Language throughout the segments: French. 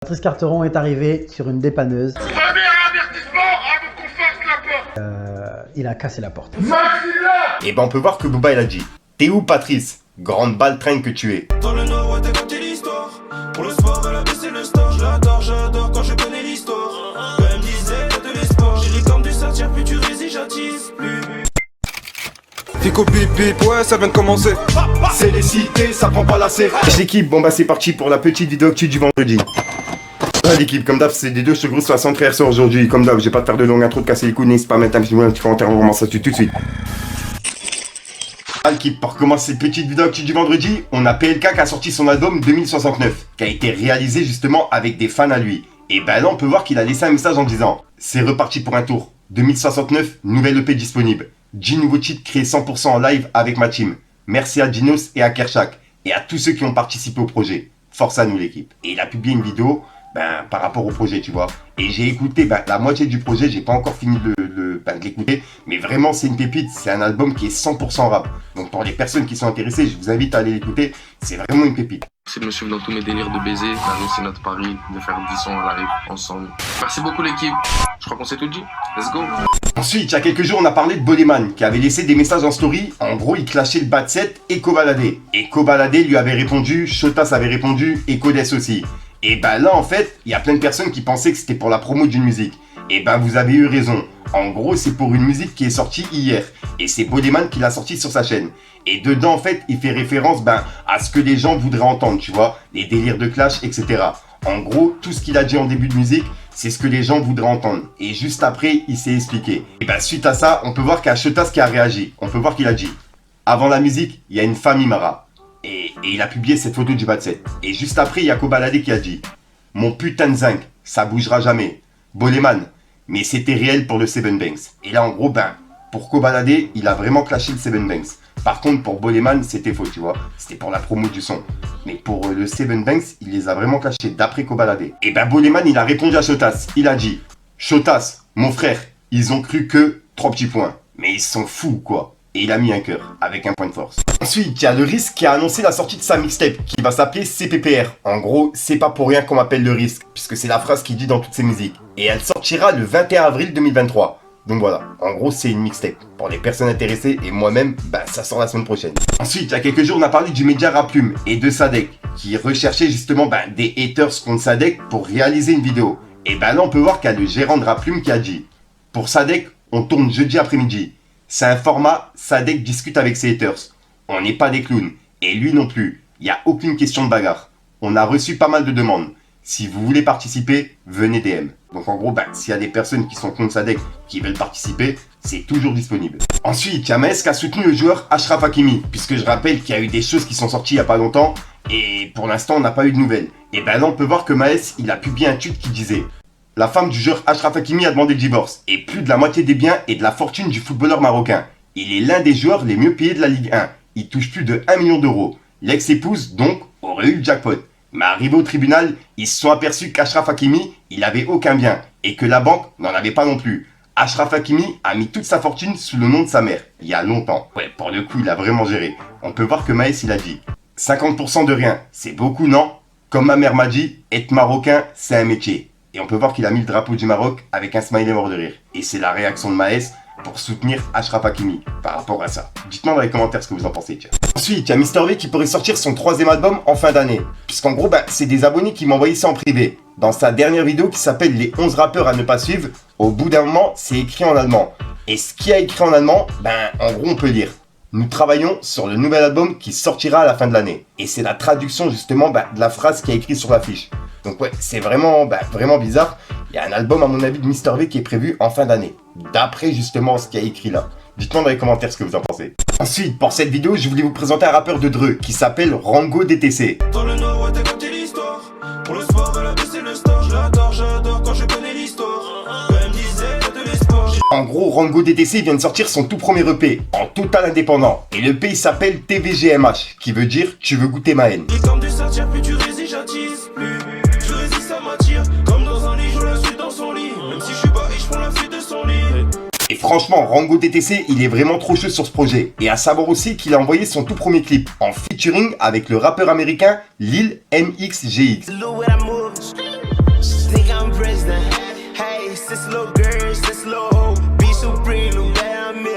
Patrice Carteron est arrivé sur une dépanneuse. Premier avertissement avant qu'on fasse la porte. Il a cassé la porte. Et ben on peut voir que Booba il a dit: t'es où Patrice? Grande baltringue que tu es. Dans le nord, ouais, t'as capté l'histoire. Pour le sport, elle a baissé le store. J'adore quand je connais l'histoire. Quand elle me disait, t'as de l'espoir. J'ai comme du sortir, puis tu résis, j'attise plus. Fico bip bip, ouais, ça vient de commencer. C'est les cités, ça prend pas la serre. L'équipe, bon bah c'est parti pour la petite vidéo actu du vendredi. Ah, l'équipe, comme d'hab, c'est des deux cheveux 60 frères sur aujourd'hui. Comme d'hab, je vais pas te faire de longue intro, de casser les couilles, n'hésite pas à mettre un petit commentaire, on commence ça tout de suite. Ah, l'équipe, pour commencer cette petite vidéo actu du vendredi, on a PLK qui a sorti son album 2069, qui a été réalisé justement avec des fans à lui. Et ben là, on peut voir qu'il a laissé un message en disant: c'est reparti pour un tour. 2069, nouvelle EP disponible. 10 nouveaux titres créés 100% en live avec ma team. Merci à Dinos et à Kershak et à tous ceux qui ont participé au projet. Force à nous l'équipe. Et il a publié une vidéo par rapport au projet, tu vois. Et j'ai écouté la moitié du projet, j'ai pas encore fini de l'écouter. Mais vraiment c'est une pépite, c'est un album qui est 100% rap. Donc pour les personnes qui sont intéressées, je vous invite à aller l'écouter. C'est vraiment une pépite. C'est de me suivre dans tous mes délires de baiser. Nous, c'est notre pari de faire 10 ans à la rive ensemble. Merci beaucoup l'équipe. Je crois qu'on s'est tout dit. Let's go. Ensuite, il y a quelques jours, on a parlé de Boleman qui avait laissé des messages en story. En gros, il clashait le Batset et Kobalade. Et Kobalade lui avait répondu, Shotas avait répondu et Codes aussi. Et ben là, en fait, il y a plein de personnes qui pensaient que c'était pour la promo d'une musique. Et ben vous avez eu raison. En gros, c'est pour une musique qui est sortie hier. Et c'est Boleman qui l'a sortie sur sa chaîne. Et dedans, en fait, il fait référence à ce que les gens voudraient entendre, tu vois. Les délires de clash, etc. En gros, tout ce qu'il a dit en début de musique, c'est ce que les gens voudraient entendre. Et juste après, il s'est expliqué. Et ben suite à ça, on peut voir qu'il y a Shotas qui a réagi. On peut voir qu'il a dit: avant la musique, il y a une femme Imara. Et il a publié cette photo du Batset. Et juste après, il y a Kobalade qui a dit: mon putain de zinc, ça bougera jamais. Boleman, mais c'était réel pour le Seven Banks. Et là, en gros, pour Kobalade, il a vraiment clashé le Seven Banks. Par contre, pour Boleman, c'était faux, tu vois. C'était pour la promo du son. Mais pour le Seven Banks, il les a vraiment clashés d'après Kobalade. Et Boleman, il a répondu à Shotas. Il a dit: Shotas, mon frère, ils ont cru que 3 petits points. Mais ils sont fous, quoi. Et il a mis un cœur, avec un point de force. Ensuite, il y a le Risque qui a annoncé la sortie de sa mixtape, qui va s'appeler CPPR. En gros, c'est pas pour rien qu'on m'appelle le Risque, puisque c'est la phrase qu'il dit dans toutes ses musiques. Et elle sortira le 21 avril 2023. Donc voilà, en gros c'est une mixtape. Pour les personnes intéressées et moi-même, ça sort la semaine prochaine. Ensuite, il y a quelques jours, on a parlé du média Raplume et de Sadek, qui recherchait justement des haters contre Sadek pour réaliser une vidéo. Et là, on peut voir qu'il y a le gérant de Raplume qui a dit: pour Sadek, on tourne jeudi après-midi. C'est un format, Sadek discute avec ses haters. On n'est pas des clowns. Et lui non plus. Il n'y a aucune question de bagarre. On a reçu pas mal de demandes. Si vous voulez participer, venez DM. Donc en gros, s'il y a des personnes qui sont contre Sadek qui veulent participer, c'est toujours disponible. Ensuite, il y a Maes qui a soutenu le joueur Achraf Hakimi, puisque je rappelle qu'il y a eu des choses qui sont sorties il n'y a pas longtemps, et pour l'instant, on n'a pas eu de nouvelles. Et là, on peut voir que Maes, il a publié un tweet qui disait: la femme du joueur Achraf Hakimi a demandé le divorce, et plus de la moitié des biens et de la fortune du footballeur marocain. Il est l'un des joueurs les mieux payés de la Ligue 1. Il touche plus de 1 million d'euros. L'ex-épouse, donc, aurait eu le jackpot. Mais arrivé au tribunal, ils se sont aperçus qu'Achraf Hakimi, il avait aucun bien, et que la banque n'en avait pas non plus. Achraf Hakimi a mis toute sa fortune sous le nom de sa mère, il y a longtemps. Ouais, pour le coup, il a vraiment géré. On peut voir que Maes, il a dit: 50% de rien, c'est beaucoup, non? Comme ma mère m'a dit, être marocain, c'est un métier. Et on peut voir qu'il a mis le drapeau du Maroc avec un smiley mort de rire. Et c'est la réaction de Maes pour soutenir Achraf Hakimi par rapport à ça. Dites-moi dans les commentaires ce que vous en pensez, tiens. Ensuite, il y a Mr V qui pourrait sortir son 3e album en fin d'année. Puisqu'en gros, c'est des abonnés qui m'ont envoyé ça en privé. Dans sa dernière vidéo qui s'appelle les 11 rappeurs à ne pas suivre, au bout d'un moment, c'est écrit en allemand. Et ce qu'il y a écrit en allemand, en gros, on peut lire: nous travaillons sur le nouvel album qui sortira à la fin de l'année. Et c'est la traduction justement de la phrase qui est écrite sur l'affiche. Donc ouais, c'est vraiment bizarre. Il y a un album à mon avis de Mr V qui est prévu en fin d'année. D'après justement ce qu'il y a écrit là. Dites-moi dans les commentaires ce que vous en pensez. Ensuite, pour cette vidéo, je voulais vous présenter un rappeur de Dreux qui s'appelle Rango DTC. Dans le nord, ouais, t'as capté l'histoire. Pour le sport, elle a baissé le store. J'adore quand je connais l'histoire. Quand elle me disait, t'as de l'espoir. En gros, Rango DTC vient de sortir son tout premier EP, en total indépendant. Et l'EP il s'appelle TVGMH, qui veut dire tu veux goûter ma haine. J'ai comme du sortir, puis tu résis, j'attise plus. Tu résis, ça m'attire. Comme dans un lit, je la suis dans son lit. Même si je suis pas riche, je prends la fuite de son lit. Et franchement, Rango DTC, il est vraiment trop chaud sur ce projet. Et à savoir aussi qu'il a envoyé son tout premier clip, en featuring avec le rappeur américain Lil MXGX. c'est slow girl, c'est slow ho. Be supreme, nous gagnons mieux.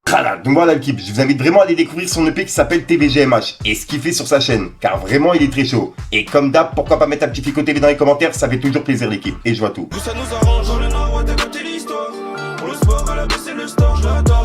Voilà, donc voilà l'équipe, je vous invite vraiment à aller découvrir son EP qui s'appelle TVGMH et ce qu'il fait sur sa chaîne, car vraiment il est très chaud. Et comme d'hab, pourquoi pas mettre un petit Fico TV dans les commentaires, ça fait toujours plaisir l'équipe, et je vois tout. Tout ça nous arrange, dans le nord, ouais, t'as capté l'histoire. Pour le sport, à la baisse, c'est le store,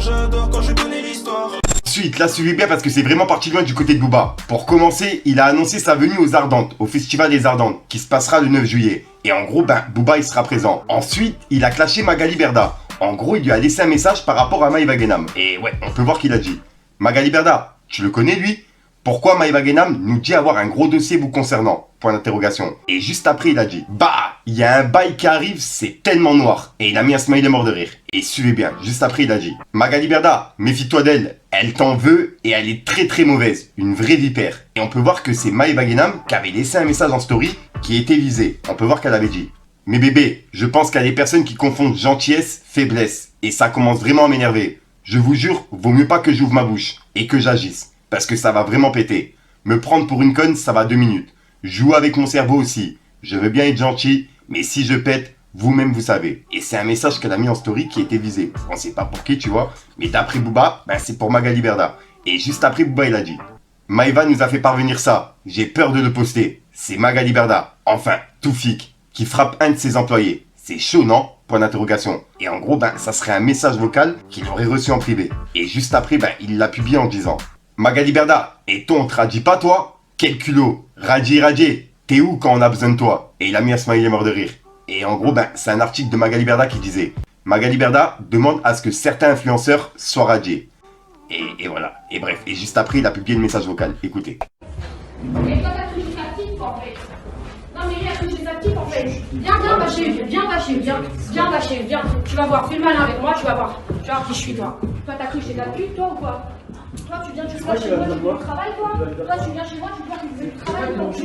j'adore quand je connais l'histoire. Ensuite, là suivez bien parce que c'est vraiment parti loin du côté de Booba. Pour commencer, il a annoncé sa venue aux Ardentes, au Festival des Ardentes, qui se passera le 9 juillet. Et en gros, Booba il sera présent. Ensuite, il a clashé Magali Berda. En gros, il lui a laissé un message par rapport à Maïva Guénam. Et ouais, on peut voir qu'il a dit: Magali Berda, tu le connais lui? Pourquoi Maïva Guénam nous dit avoir un gros dossier vous concernant? Point d'interrogation. Et juste après, il a dit: bah, il y a un bail qui arrive, c'est tellement noir. Et il a mis un smiley mort de rire. Et suivez bien, juste après, il a dit: Magali Berda, méfie-toi d'elle. Elle t'en veut et elle est très très mauvaise. Une vraie vipère. Et on peut voir que c'est Maïva Guénam qui avait laissé un message en story qui était visé. On peut voir qu'elle avait dit: mais bébé, je pense qu'il y a des personnes qui confondent gentillesse, faiblesse. Et ça commence vraiment à m'énerver. Je vous jure, vaut mieux pas que j'ouvre ma bouche et que j'agisse. Parce que ça va vraiment péter. Me prendre pour une conne, ça va 2 minutes. Joue avec mon cerveau aussi. Je veux bien être gentil, mais si je pète, vous-même vous savez. Et c'est un message qu'elle a mis en story qui était visé. On sait pas pour qui, tu vois. Mais d'après Booba, c'est pour Magali Berda. Et juste après, Booba, il a dit: Maïva nous a fait parvenir ça. J'ai peur de le poster. C'est Magali Berda. Enfin, Toufik, qui frappe un de ses employés. C'est chaud, non? Point d'interrogation. Et en gros, ça serait un message vocal qu'il aurait reçu en privé. Et juste après, il l'a publié en disant: Magali Berda, et toi on te radie pas toi? Quel culot? Radie, t'es où quand on a besoin de toi? Et il a mis un smiley mort de rire. Et en gros, c'est un article de Magali Berda qui disait: Magali Berda demande à ce que certains influenceurs soient radiés. Et voilà. Et bref. Et juste après, il a publié le message vocal. Écoutez. Mais toi t'as touché ta petite en fait. Non mais il a touché sa petite en fait. Viens caché, viens. Tu vas voir, fais le malin avec moi, tu vas voir qui je suis toi. Toi t'as touché ta pute toi ou quoi? Toi tu viens chez moi, tu veux du travail toi? Toi tu viens chez moi, tu vois que tu veux du travail donc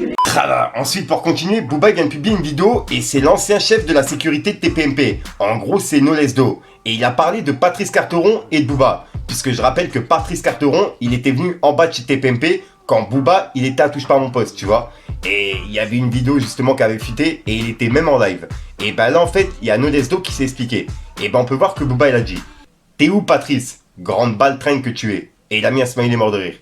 Ensuite, pour continuer, Booba vient de publier une vidéo et c'est l'ancien chef de la sécurité de TPMP. En gros, c'est Nolesdo. Et il a parlé de Patrice Carteron et de Booba. Puisque je rappelle que Patrice Carteron, il était venu en bas de chez TPMP quand Booba, il était à Touche pas à mon poste, tu vois. Et il y avait une vidéo justement qui avait fuité et il était même en live. Et là, en fait, il y a Nolesdo qui s'est expliqué. Et on peut voir que Booba, il a dit: t'es où Patrice? Grande balle traîne que tu es. Et il a mis un smiley mort de rire.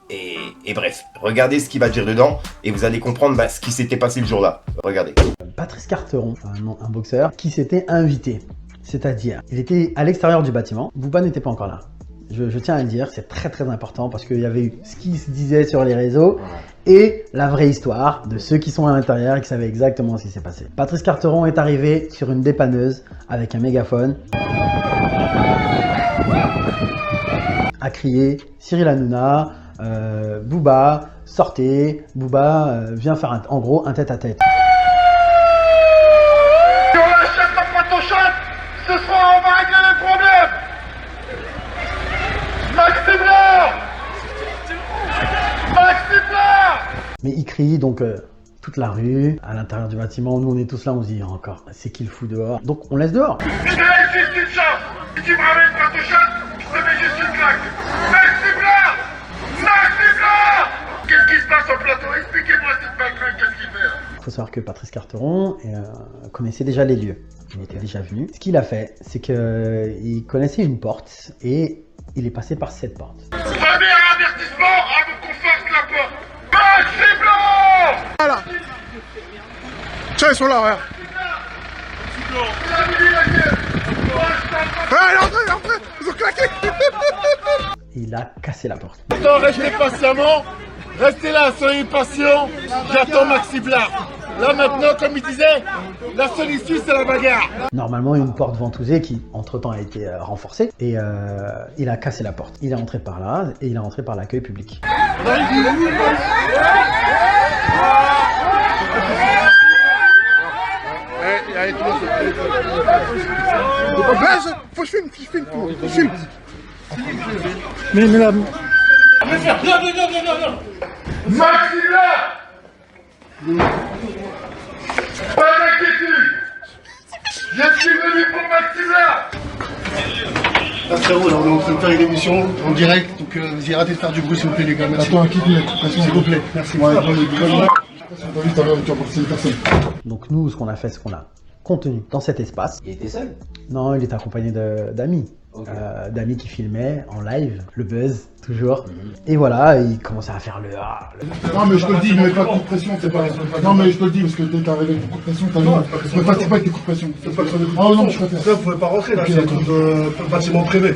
Et bref, regardez ce qu'il va dire dedans et vous allez comprendre ce qui s'était passé le jour-là. Regardez. Patrice Carteron, un boxeur, qui s'était invité. C'est-à-dire, il était à l'extérieur du bâtiment. Booba n'était pas encore là. Je tiens à le dire, c'est très très important parce qu'il y avait eu ce qui se disait sur les réseaux et la vraie histoire de ceux qui sont à l'intérieur et qui savaient exactement ce qui s'est passé. Patrice Carteron est arrivé sur une dépanneuse avec un mégaphone, a crié: Cyril Hanouna, Booba, sortez, Booba vient faire en gros un tête-à-tête. Si on achète la photoshop, ce soir on va régler les problèmes. Maxime là. Mais il crie donc toute la rue, à l'intérieur du bâtiment. Nous on est tous là, on se dit encore, c'est qu'il fout dehors. Donc on laisse dehors. Je te laisse juste une chance. Si tu me ramènes photoshop, je te mets juste une claque. Maxime là. Qu'est-ce qui se passe au plateau? Expliquez-moi cette background, qu'est-ce qu'il fait? Il faut savoir que Patrice Carteron connaissait déjà les lieux. Il était déjà venu. Ce qu'il a fait, c'est qu'il connaissait une porte et il est passé par cette porte. Premier avertissement avant qu'on fasse la porte. Maxime là. Voilà. Tiens, ils sont là, regarde. Il est entré, ils ont claqué. Il a cassé la porte. Attends, restez patiemment. Restez là, soyez patients. J'attends Maxime là. Là maintenant, comme il disait, la seule issue c'est la bagarre. Normalement, une porte ventousée qui, entre-temps, a été renforcée et il a cassé la porte. Il est entré par là et il est entré par l'accueil public. Allez, tout le monde. Faut que je filme tout. Je filme. Mais là. Maxime là. Pas d'inquiétude. Je suis venu pour Maxime là. Ah frérot, là on est en train de faire une émission en direct, donc j'ai raté de faire du bruit s'il vous plaît les gars. Merci. Attends, s'il vous plaît. Merci. Ouais, Donc nous, ce qu'on a fait, c'est qu'on a contenu dans cet espace. Il était seul? Non, il était accompagné d'amis. Okay. D'amis qui filmaient en live, le buzz, toujours. Et voilà, il commençait à faire le... Non mais je te le dis, mets pas de coup de pression, c'est pas... Non mais je te le dis, parce que t'es arrivé avec des coups de pression, t'as vu. Ne passe pas avec des coups de pression. Oh non, je préfère. Ça, vous pouvez pas rentrer là, c'est un truc de bâtiment privé.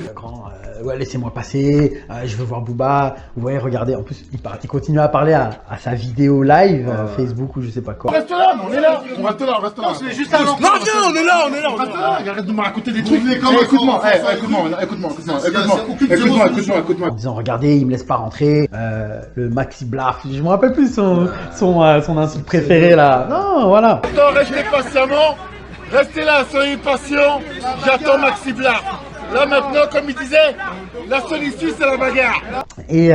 Ouais, laissez-moi passer, je veux voir Booba. Vous voyez, regardez, en plus, il continue à parler à sa vidéo live, Facebook ou je sais pas quoi. On reste là, on est là. On reste là, on reste là. C'est juste un... Non, viens, on est là, on est là. On reste là, arrête de me raconter des trucs. Écoute-moi. En disant, regardez, il me laisse pas rentrer. Le Maxi Blaf, je me rappelle plus son insulte préférée là. Non, voilà. Attends, restez patiemment. Restez là, soyez patients. J'attends Maxi Blaf. Là maintenant, comme il disait, la seule issue c'est la bagarre. Et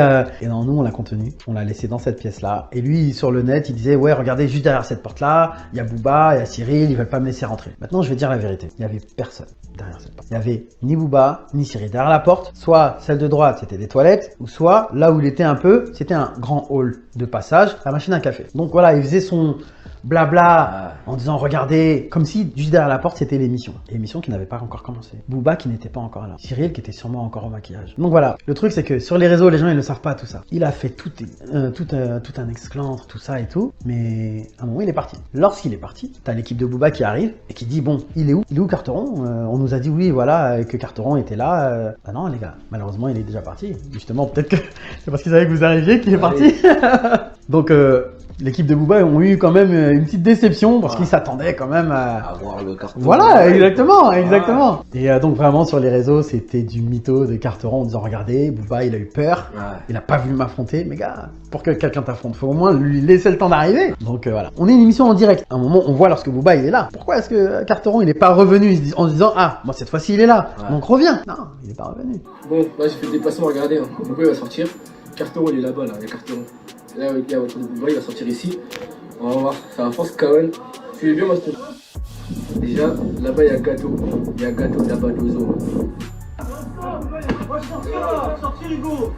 non, nous on l'a contenu, on l'a laissé dans cette pièce-là. Et lui sur le net, il disait ouais, regardez juste derrière cette porte-là, il y a Booba, il y a Cyril, ils veulent pas me laisser rentrer. Maintenant, je vais dire la vérité, il y avait personne derrière cette porte. Il y avait ni Booba ni Cyril derrière la porte. Soit celle de droite, c'était des toilettes, ou soit là où il était un peu, c'était un grand hall de passage, la machine à café. Donc voilà, il faisait son blabla en disant regardez, comme si juste derrière la porte c'était l'émission. L'émission qui n'avait pas encore commencé. Booba qui n'était pas encore là. Cyril qui était sûrement encore au maquillage. Donc voilà, le truc c'est que sur les réseaux les gens ils ne savent pas tout ça. Il a fait tout un exclandre, tout ça et tout, mais à un moment il est parti. Lorsqu'il est parti, t'as l'équipe de Booba qui arrive et qui dit bon, il est où Carteron? On nous a dit oui voilà que Carteron était là. Bah non les gars, malheureusement il est déjà parti. Justement peut-être que c'est parce qu'ils savaient que vous arriviez qu'il est parti. Donc l'équipe de Booba ont eu quand même une petite déception parce qu'ils s'attendaient quand même à voir le Carteron. Voilà, exactement. Et donc vraiment sur les réseaux, c'était du mytho de Carteron en disant regardez, Booba il a eu peur, il a pas voulu m'affronter. Mais gars, pour que quelqu'un t'affronte, faut au moins lui laisser le temps d'arriver. Donc voilà, on est une émission en direct. À un moment, on voit lorsque Booba il est là. Pourquoi est-ce que Carteron il est pas revenu en se disant ah, moi cette fois-ci il est là, donc reviens. Non, il est pas revenu. Bon, là j'ai fait le déplacement, regardez, hein. Booba il va sortir. Carteron il est là-bas, là, il y a Carteron. Là, il y a votre Booba, il va sortir ici. On va voir, ça va force Kawan. Suivez bien, Master. Déjà, là-bas, il y a Gâteau. Il y a Gâteau là-bas d'Ozo. Sorti Hugo.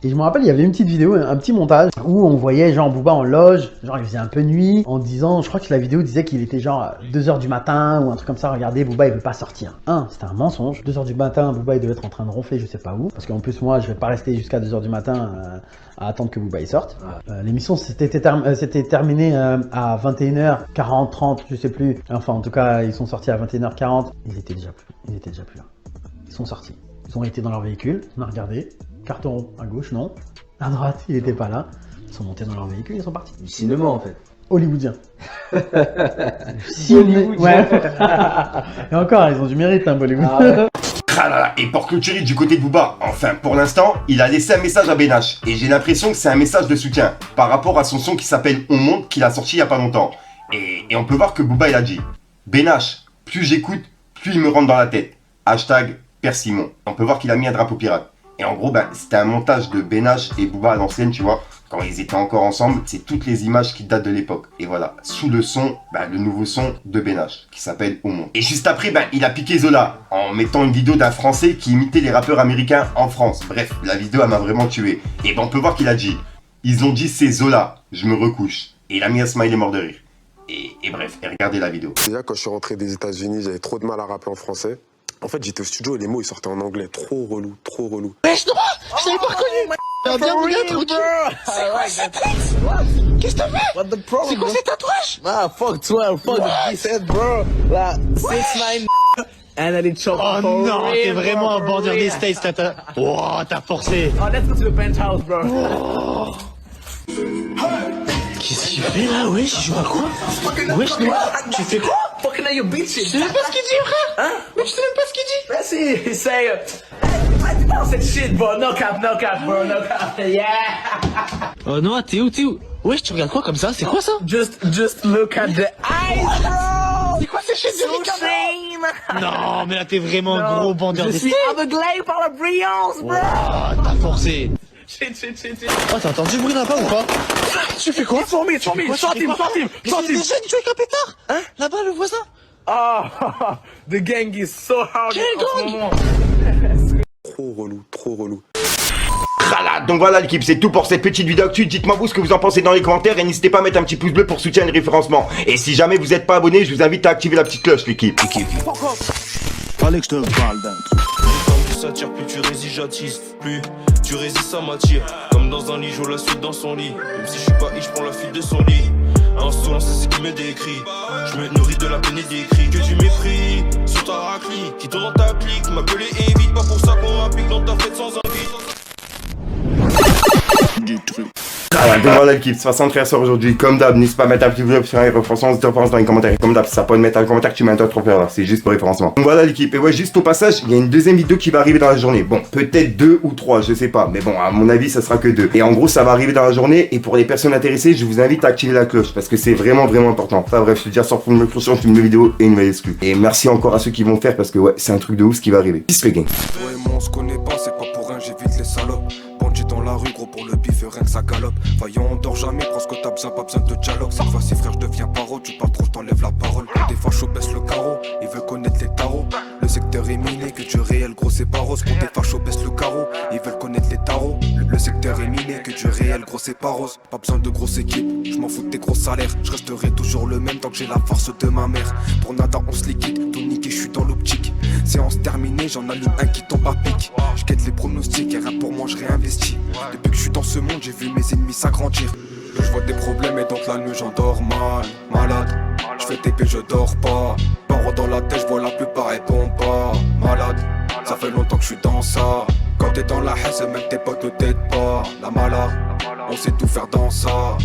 Et je me rappelle, il y avait une petite vidéo, un petit montage où on voyait genre Booba en loge, genre il faisait un peu nuit, en disant, je crois que la vidéo disait qu'il était genre 2h du matin ou un truc comme ça, regardez, Booba il veut pas sortir. C'était un mensonge, 2h du matin, Booba il devait être en train de ronfler je sais pas où, parce qu'en plus moi je vais pas rester jusqu'à 2h du matin à attendre que Booba il sorte. L'émission s'était terminée à 21h40, 30, je sais plus, enfin en tout cas ils sont sortis à 21h40, ils étaient déjà plus là. Ils sont sortis, ils ont été dans leur véhicule, on a regardé, Carteron à gauche, non. À droite, il était pas là. Ils sont montés dans leur véhicule, ils sont partis. Du cinéma en fait. Hollywoodien. Hollywoodien. Ouais. Et encore, ils ont du mérite, hein, Bollywood. Et pour clôturer du côté de Booba, enfin pour l'instant, il a laissé un message à Benache. Et j'ai l'impression que c'est un message de soutien par rapport à son son qui s'appelle On Monte, qu'il a sorti il y a pas longtemps. Et on peut voir que Booba il a dit Benache, plus j'écoute, plus il me rentre dans la tête. Hashtag Père Simon. On peut voir qu'il a mis un drapeau pirate. Et en gros, c'était un montage de Benache et Booba à l'ancienne, tu vois. Quand ils étaient encore ensemble, c'est toutes les images qui datent de l'époque. Et voilà, sous le son, le nouveau son de Benache, qui s'appelle Au Monde. Et juste après, il a piqué Zola, en mettant une vidéo d'un Français qui imitait les rappeurs américains en France. Bref, la vidéo, elle m'a vraiment tué. Et on peut voir qu'il a dit, ils ont dit c'est Zola, je me recouche. Et il a mis un smiley mort de rire. Et bref, regardez la vidéo. Déjà, quand je suis rentré des États-Unis, j'avais trop de mal à rapper en français. En fait, j'étais au studio et les mots ils sortaient en anglais. Trop relou, trop relou. Wesh, non, je t'avais pas reconnu. Viens, mon gars, tranquille. Qu'est-ce que t'as fait? C'est quoi ces tatouages? Ah, fuck 12, fuck the D7, bro. Là, 6'9", and then it chop. Oh non, t'es vraiment un bandeur des States, tata. Oh, t'as forcé. Oh, let's go to the penthouse, bro. Qu'est-ce qu'il fait là? Wesh, il joue à quoi? Wesh, tu fais quoi? Fucking your beat shit. Je sais même pas ce qu'il dit, frère. Hein? Mais je sais même pas ce qu'il dit. Vas-y, il say, hey, pas cette shit, bro. No cap, bro, no cap. Yeah. Oh non, t'es où? Wesh, tu regardes quoi comme ça? C'est quoi ça? Just look at the eyes, bro. C'est quoi ces shit de Non, mais là t'es vraiment un gros bandeur des Je suis aveuglé par la brillance, bro. Oh, t'as forcé. Shit. Oh, t'as entendu le bruit là-bas ou pas? Tu fais quoi? It's for me. Short him. Mais c'est des jeunes qui jouent avec un pétard. Hein? Là-bas, le voisin. Ah, the gang is so hard. Quel gang? Trop relou, trop relou. Tralade. Donc voilà l'équipe, c'est tout pour cette petite vidéo actu. Dites-moi vous ce que vous en pensez dans les commentaires et n'hésitez pas à mettre un petit pouce bleu pour soutenir le référencement. Et si jamais vous n'êtes pas abonné, je vous invite à activer la petite cloche l'équipe. Fallait que je te parle d'un truc. Plus ça tire, plus tu résistes, j'attise. Plus tu résistes, ça m'attire. Comme dans un lit, je la suite dans son lit. Même si je suis pas je prends la fuite de son lit. Insolent, c'est ce qui me décrit. Je me nourris de la peine et des cris. Que du mépris sur ta raclie. Qui tourne dans ta clique. M'appeler évite, pas pour ça qu'on rapplique dans ta fête sans invite. Du truc. Donc voilà l'équipe, 60 frères sort aujourd'hui, comme d'hab, n'hésite pas à mettre un petit bleu sur un référencement, si tu références dans les commentaires, comme d'hab, ça peut mettre un commentaire, tu mets un autre trop là, c'est juste pour référencement. Donc voilà l'équipe, et ouais, juste au passage, il y a une deuxième vidéo qui va arriver dans la journée, bon, peut-être 2 ou 3, je sais pas, mais bon, à mon avis, ça sera que 2. Et en gros, ça va arriver dans la journée, et pour les personnes intéressées, je vous invite à activer la cloche, parce que c'est vraiment important. Enfin bref, je te dis à sortir pour une nouvelle cloche, une nouvelle vidéo et une nouvelle exclue. Et merci encore à ceux qui vont faire, parce que ouais, c'est un truc de ouf ce qui va arriver. Peace gang. Toi et moi on se connaît pas, c'est pas pour rien, j'évite les salopes. Bandit dans la rue, gros pour le bif, rien que ça galope. Voyons, on dort jamais, prends ce que t'as besoin, pas besoin de dialogue. Cette fois-ci frère, je deviens paro, tu parles trop, je t'enlève la parole. Quand des fachos baissent le carreau, ils veulent connaître les tarots. Le secteur est miné, que du réel, gros c'est pas rose. Quand des fachos baissent le carreau, ils veulent connaître les tarots. Le secteur est miné, que du réel, gros c'est pas rose. Pas besoin de grosse équipe, je m'en fous de tes gros salaires. Je resterai toujours le même tant que j'ai la force de ma mère. Pour nada on se liquide, tout niqué, je suis dans l'optique. Séance terminée, j'en allume un qui tombe à pic. Je quête les pronostics et rien pour moi je réinvestis. Depuis que je suis dans ce monde, j'ai vu mes ennemis s'agrandir. Je vois des problèmes et donc la nuit j'en dors mal. Malade, je fais TP, je dors pas. Paro dans la tête, je vois la plupart et bon pas. Malade, ça fait longtemps que je suis dans ça. Quand t'es dans la haine, même tes potes ne t'aident pas. La malade, on sait tout faire dans ça.